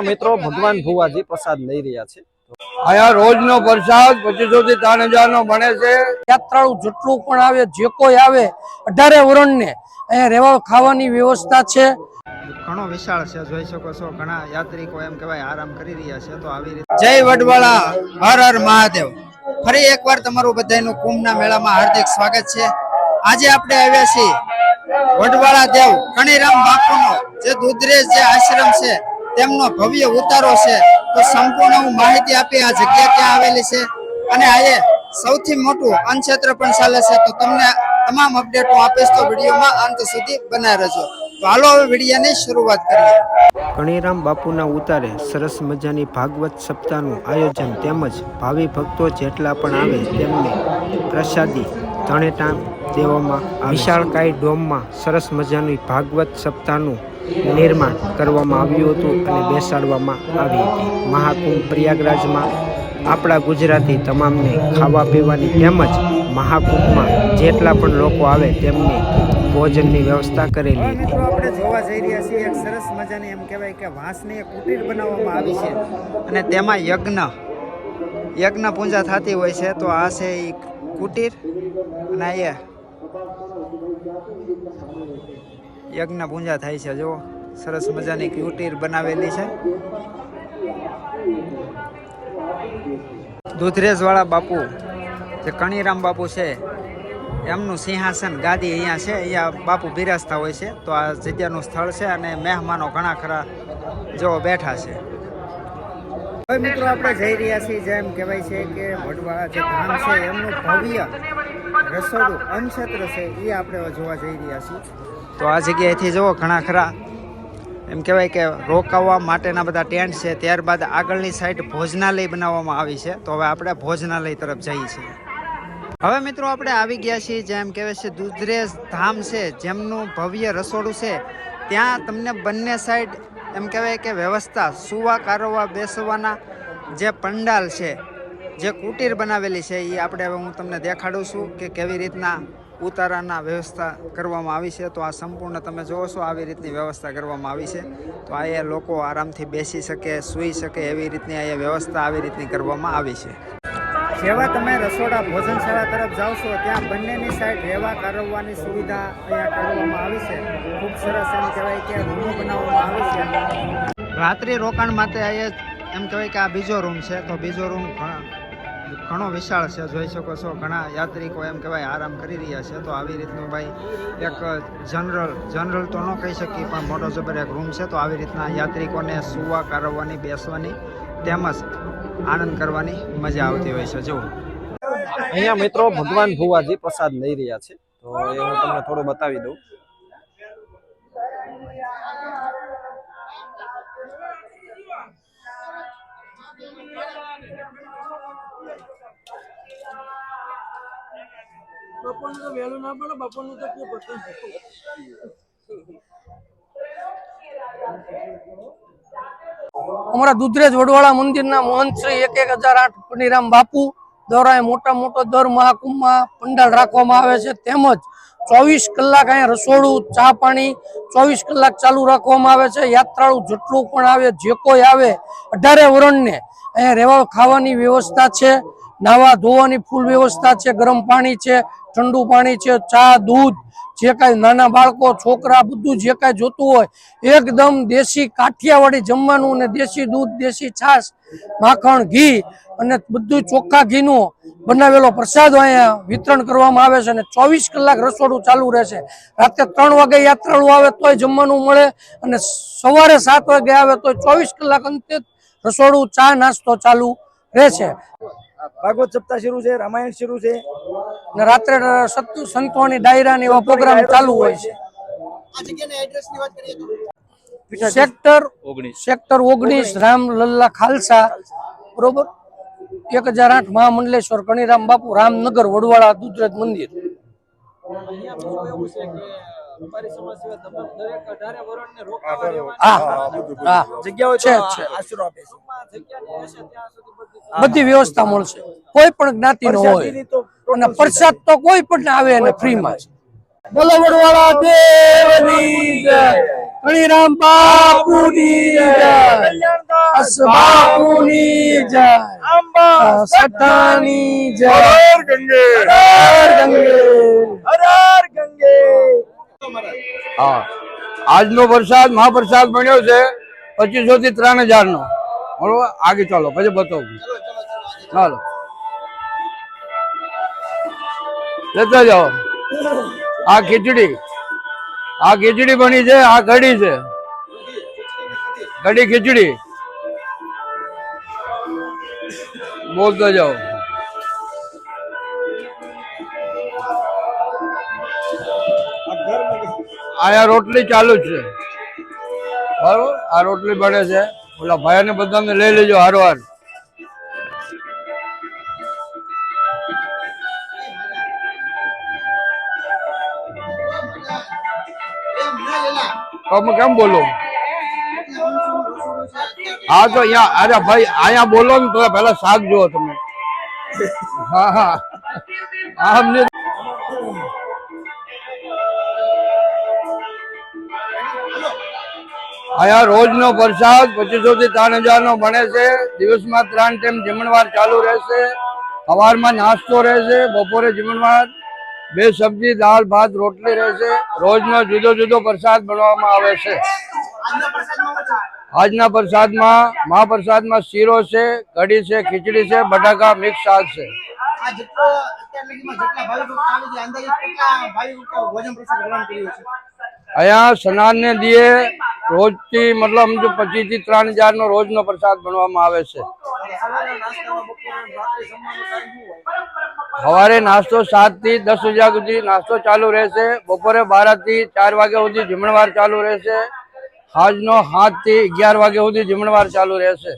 મિત્રો ભગવાન ભુવાજી પ્રસાદ લઈ રહ્યા છે। અહીંયા રોજનો પ્રસાદ 2500 થી 3000 નો બને છે। યાત્રાળુ જેટલું પણ આવે, જે કોઈ આવે 18 વરણને અહીંયા રહેવા ખાવાની વ્યવસ્થા છે। ઘણો વિશાળ છે, જોઈ શકો છો। ઘણા યાત્રિકો એમ કહેવાય આરામ કરી રહ્યા છે। તો આવી રીતે જય વડવાળા, હર હર મહાદેવ। ફરી એકવાર તમારું બધાનું કુંભના મેળામાં હાર્દિક સ્વાગત છે। આજે આપણે આવ્યા છીએ વડવાળા દેવ કણીરામ બાપુનો જે દુધરેજ જે આશ્રમ છે તેમનો ભવ્ય ઉતારો છે। તો સંપૂર્ણ હું માહિતી આપી આ જગ્યા ક્યાં આવેલી છે અને આ સૌથી મોટું અન્નક્ષેત્ર પણ ચાલે છે। તો તમને તમામ અપડેટ હું આપીશ, તો વિડીયોમાં અંત સુધી બનાવી રહેજો। તો હાલો હવે વિડીયોની શરૂઆત કરીએ। કણીરામ બાપુના ઉતારે સરસ મજાની ભાગવત સપ્તાહનું આયોજન તેમજ ભાવિ ભક્તો જેટલા પણ આવે તેમને પ્રસાદી તણેટા દેવામાં વિશાળકાય ડોમમાં સરસ મજાની ભાગવત સપ્તાહનું નિર્માણ કરવામાં આવ્યું હતું અને બેસાડવામાં આવી હતી। મહાકુંભ પ્રયાગરાજમાં આપણા ગુજરાતી તમામને ખાવા પીવાની તેમજ મહાકુંભમાં જેટલા પણ લોકો આવે તેમને ભોજનની વ્યવસ્થા કરેલી હતી। મિત્રો આપણે જોવા જઈ રહ્યા છીએ એક સરસ મજાની એમ કહેવાય કે વાંસની એક કુટીર બનાવવામાં આવી છે અને તેમાં યજ્ઞ પૂજા થતી હોય છે। તો આ છે એ કુટીર અને એ યજ્ઞ પૂજા થાય છે। જો સરસ મજાની કુટીર બનાવેલી છે। દુધરેજ વાળા બાપુ જે કણીરામ બાપુ છે એમનું સિંહાસન ગાદી અહીંયા છે, અહીંયા બાપુ બિરાજતા હોય છે। તો આ જગ્યાનું સ્થળ છે અને મહેમાનો ઘણા ખરા જો બેઠા છે। હવે મિત્રો આપણે જઈ રહ્યા છીએ જેમ કહેવાય છે કે વડવાળા જે ધામ છે એમનું ભવ્ય રસોડું અન્નક્ષેત્ર છે એ આપણે જોવા જઈ રહ્યા છીએ। તો આ જગ્યાએથી જુઓ ઘણા ખરા એમ કહેવાય કે રોકાવા માટેના બધા ટેન્ટ છે। ત્યારબાદ આગળની સાઈડ ભોજનાલય બનાવવામાં આવી છે। તો હવે આપણે ભોજનાલય તરફ જઈએ છીએ। હવે મિત્રો આપણે આવી ગયા છીએ જેમ કહેવાય છે દુધરેજ ધામ છે જેમનું ભવ્ય રસોડું છે। ત્યાં તમને બંને સાઈડ એમ કહેવાય કે વ્યવસ્થા સુવા કારવા બેસવાના જે પંડાલ છે, જે કુટીર બનાવેલી છે એ આપણે હવે હું તમને દેખાડું છું કે કેવી રીતના ઉતારાના વ્યવસ્થા કરવામાં આવી છે। તો આ સંપૂર્ણ તમે જોવો છો આવી રીતની વ્યવસ્થા કરવામાં આવી છે। તો અહીંયા લોકો આરામથી બેસી શકે, સૂઈ શકે એવી રીતની અહીંયા વ્યવસ્થા આવી રીતની કરવામાં આવી છે। જેવા તમે રસોડા ભોજનશાળા તરફ જાઓ છો ત્યાં બંનેની સાઈડ રહેવા કરવાની સુવિધા અહીંયા કરવામાં આવી છે। ખૂબ સરસ એમ કહેવાય કે રૂમો બનાવવામાં આવી છે। રાત્રિ રોકાણ માટે અહીંયા એમ કહેવાય કે આ બીજો રૂમ છે। તો બીજો રૂમ ઘણો વિશાળ છે, જોઈ શકો છો। ઘણા યાત્રિકો એમ કહેવાય આરામ કરી રહ્યા છે। તો આવી રીતનું ભાઈ એક જનરલ તો ન કહી શકીએ પણ મોટો જબર એક રૂમ છે। તો આવી રીતના યાત્રિકોને સુવા કરવાની, બેસવાની તેમજ આનંદ કરવાની મજા આવતી હોય છે। જો અહીંયા મિત્રો ભગવાન ભુવાજી પ્રસાદ લઈ રહ્યા છે, તો એ હું તમને થોડું બતાવી દઉં। અમારા દુધરેજ વડવાળા મંદિરના મહંત શ્રી 1008 કણીરામ બાપુ દ્વારા મોટો દર મહાકુંભમાં પંડાલ રાખવામાં આવે છે। તેમજ 24 કલાક અહીંયા રસોડું, ચા પાણી 24 કલાક ચાલુ રાખવામાં આવે છે। યાત્રાળુ જેટલું પણ આવે, જે કોઈ આવે 18 વરણને અહીંયા રહેવા ખાવાની વ્યવસ્થા છે। નાવા ધોવાની ફૂલ વ્યવસ્થા છે, ગરમ પાણી છે, ઠંડુ પાણી છે, ચા, દૂધ, જે કાંઈ નાના બાળકો, છોકરા બધું જે કાંઈ જોતું હોય એકદમ દેશી કાઠિયાવાડી જમવાનું અને દેશી દૂધ, દેશી છાશ, માખણ, ઘી અને બધું ચોખ્ખા ઘીનું બનાવેલો પ્રસાદ અહીંયા વિતરણ કરવામાં આવે છે અને 24 કલાક રસોડું ચાલુ રહેશે। રાત્રે 3 વાગે યાત્રાળુ આવે તોય જમવાનું મળે અને સવારે 7 વાગે આવે તો 24 કલાક અંતે રસોડું, ચા, નાસ્તો ચાલુ રહેશે। ભાગવત સપ્તાહ શરૂ છે, રામાયણ શરૂ છે અને રાત્રે સંતોની ડાયરા એવા પ્રોગ્રામ ચાલુ હોય છે। સેક્ટર 19 રામલલ્લા ખાલસા, બરોબર, 1008 મહામંડલેશ્વર કણીરામ બાપુ, રામનગર, વડવાળા, દુધરેજ મંદિર। બધી વ્યવસ્થા મળશે, કોઈ પણ જ્ઞાતિ નો હોય અને પ્રસાદ તો કોઈ પણ આવે અને ફ્રીમાં છે। બોલો વડવાળા દેવની જય, કણીરામ બાપુની જય, અસ બાપુની જય, સઠાની જય, હર ગંગે, હર ગંગે. હા, આજનો પ્રસાદ મહાપ્રસાદ બન્યો છે 2500 થી 3000 નો. બરોબર, આગે ચાલો પછી બતાવું. ચાલો લેતા જાઓ. આ ખીચડી બની છે, આ કઢી છે, કઢી ખીચડી બોલતા જાઓ. આયા રોટલી ચાલુ જ છે. બરોબર, આ રોટલી બને છે. ઓલા ભાઈ ને બધાને લઈ લેજો હારવાર. તમે કેમ બોલો? હા તો અહીંયા, અરે ભાઈ અહીંયા બોલો ને તો પેલા શાક જુઓ તમે. હા હા અમને અહીંયા રોજનો પ્રસાદ 2500 થી 3000 નો બને છે. દિવસમાં 3 ટાઈમ જમણવાર ચાલુ રહેશે. સવારમાં નાસ્તો રહેશે, બપોરે જમણવાર, 2 સબ્જી, દાળ, ભાત, રોટલી રહેશે. રોજનો જુદો જુદો પ્રસાદ બનાવવામાં આવે છે. આજના પ્રસાદમાં મહાપ્રસાદમાં શીરો છે, કઢી છે, ખીચડી છે, બટાકા મિક્સ શાક છે. અહીંયા સ્નાન ને દીએ રોજથી મતલબ 25 થી 3000 નો રોજનો પ્રસાદ બનવામાં આવે છે. સવારે નાસ્તો 7 થી 10 વાગ્યા સુધી નાસ્તો ચાલુ રહેશે. બપોરે 12 થી 4 વાગ્યા સુધી જમણવાર ચાલુ રહેશે. આજનો 7 થી 11 વાગ્યા સુધી જમણવાર ચાલુ રહેશે.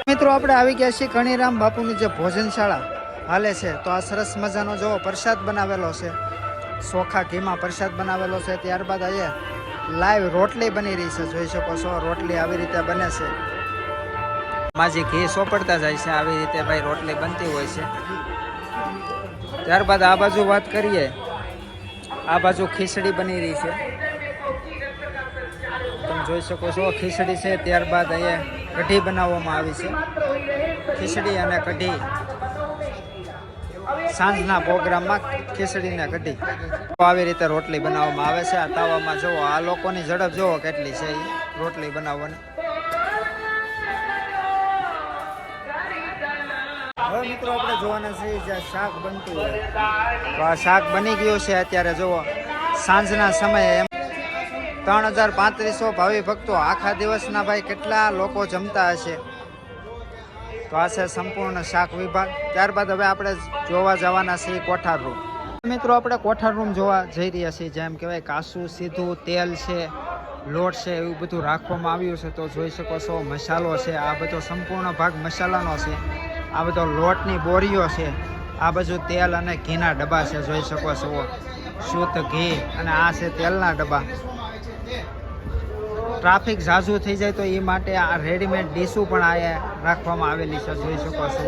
મિત્રો આપણે આવી ગયા છીએ કણીરામ બાપુની જે ભોજનશાળા હાલે છે. તો આ સરસ મજાનો જો પ્રસાદ બનાવેલો છે, ચોખા ઘીમાં પ્રસાદ બનાવેલો છે. ત્યારબાદ અહીંયા લાઈવ રોટલી બની રહી છે, જોઈ શકો છો. રોટલી આવી રીતે બને છે, માજી ઘી સોપડતા જાય છે, આવી રીતે ભાઈ રોટલી બનતી હોય છે. ત્યારબાદ આ બાજુ વાત કરીએ, આ બાજુ ખીચડી બની રહી છે, તમે જોઈ શકો છો. ખીચડી છે, ત્યારબાદ અહીંયા કઢી બનાવવામાં આવી છે. ખીચડી અને કઢી સાંજના પ્રોગ્રામમાં ખીચડી ને કઢી આવી રીતે રોટલી બનાવવામાં આવે છે. આ તાવામાં જુઓ, આ લોકોની ઝડપ જુઓ કેટલી છે રોટલી બનાવવાની. હવે મિત્રો આપણે જોવાના છે જ્યાં શાક બનતું હોય. તો આ શાક બની ગયું છે અત્યારે જુઓ. સાંજના સમયે 3500 ભાવિ ભક્તો આખા દિવસના ભાઈ કેટલા લોકો જમતા હશે. તો આ છે સંપૂર્ણ શાક વિભાગ. ત્યારબાદ હવે આપણે જોવા જવાના છીએ કોઠાર રૂમ. મિત્રો આપણે કોઠાર રૂમ જોવા જઈ રહ્યા છીએ. જેમ કહેવાય કાસું, સીધું, તેલ છે, લોટ છે, એવું બધું રાખવામાં આવ્યું છે. તો જોઈ શકો છો મસાલો છે, આ બધો સંપૂર્ણ ભાગ મસાલાનો છે. આ બધો લોટની બોરીઓ છે, આ બાજુ તેલ અને ઘીના ડબ્બા છે, જોઈ શકો છો. શુદ્ધ ઘી અને આ છે તેલના ડબ્બા. ટ્રાફિક ઝાઝું થઈ જાય તો એ માટે આ રેડીમેડ ડીશું પણ આ રાખવામાં આવેલી છે, જોઈ શકો છો.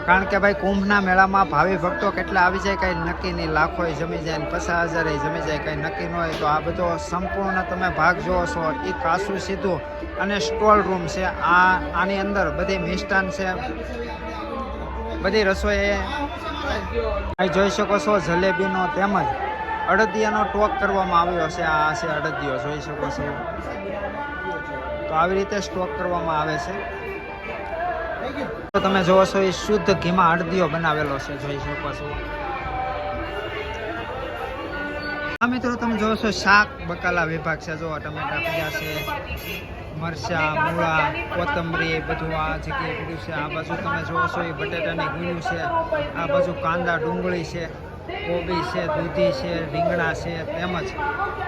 કારણ કે ભાઈ કુંભના મેળામાં ભાવિ ભક્તો કેટલા આવી જાય કંઈ નક્કી નહીં. લાખોએ જમી જાય ને 50,000 જમી જાય, કંઈ નક્કી ન હોય. તો આ બધો સંપૂર્ણ તમે ભાગ જોવો છો એ કાસું સીધું અને સ્ટોલ રૂમ છે. આની અંદર બધી મિષ્ટાન છે, બધી રસોઈ અહીં જોઈ શકો છો. જલેબીનો તેમજ અડદિયાનો ટોક કરવામાં આવ્યો છે. આ છે અડદિયો, જોઈ શકો છો. તો આવી રીતે સ્ટોક કરવામાં આવે છે. તો તમે જોવો છો એ શુદ્ધ ઘીમાં અડદિયો બનાવેલો છે, જોઈ શકો છો. આ મિત્રો તમે જોવો છો શાક બકાલા વિભાગ છે. જો ટમેટા પીડા છે, મરચા, મૂળા, કોથમરી, બધું આ જગ્યાએ પડ્યું છે. આ બાજુ તમે જોવો છો એ બટેટાની ગુણ્યું છે. આ બાજુ કાંદા, ડુંગળી છે, કોબી છે, દૂધી છે, રીંગણા છે, તેમજ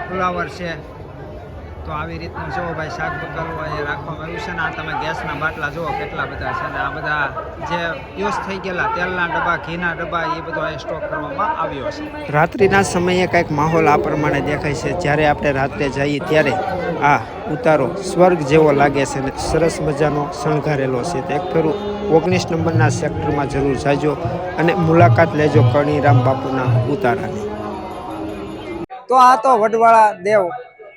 ફુલાવર છે. તો તો આવી રીતનું જુઓ ભાઈ શાક બકાલું અહીંયા રાખવામાં આવ્યું છે ને આ તમે ગેસના બાટલા જુઓ કેટલા બધા છે ને આ બધા જે યુઝ થઈ ગયેલા તેલના ડબ્બા ઘીના ડબ્બા એ બધો અહીં સ્ટોક કરવામાં આવ્યો છે. રાત્રિના સમયે કંઈક માહોલ આ પ્રમાણે દેખાય છે. જ્યારે આપણે રાત્રે જઈએ ત્યારે આ ઉતારો સ્વર્ગ જેવો લાગે છે અને સરસ મજાનો શણગારેલો છે. તો એક ફેરું 19 નંબરના સેક્ટરમાં જરૂર જાજો અને મુલાકાત લેજો કણીરામ બાપુના ઉતારાની. તો આ તો વડવાળા દેવ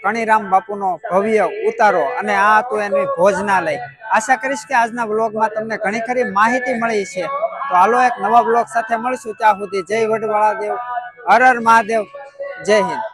કણીરામ બાપુનો ભવ્ય ઉતારો અને આ હતું એની ભોજનાલય. આશા કરીશ કે આજના બ્લોગમાં તમને ઘણી ખરી માહિતી મળી છે. તો હાલો એક નવા બ્લોગ સાથે મળશું. ત્યાં સુધી જય વડવાળા દેવ, હર હર મહાદેવ, જય હિન્દ.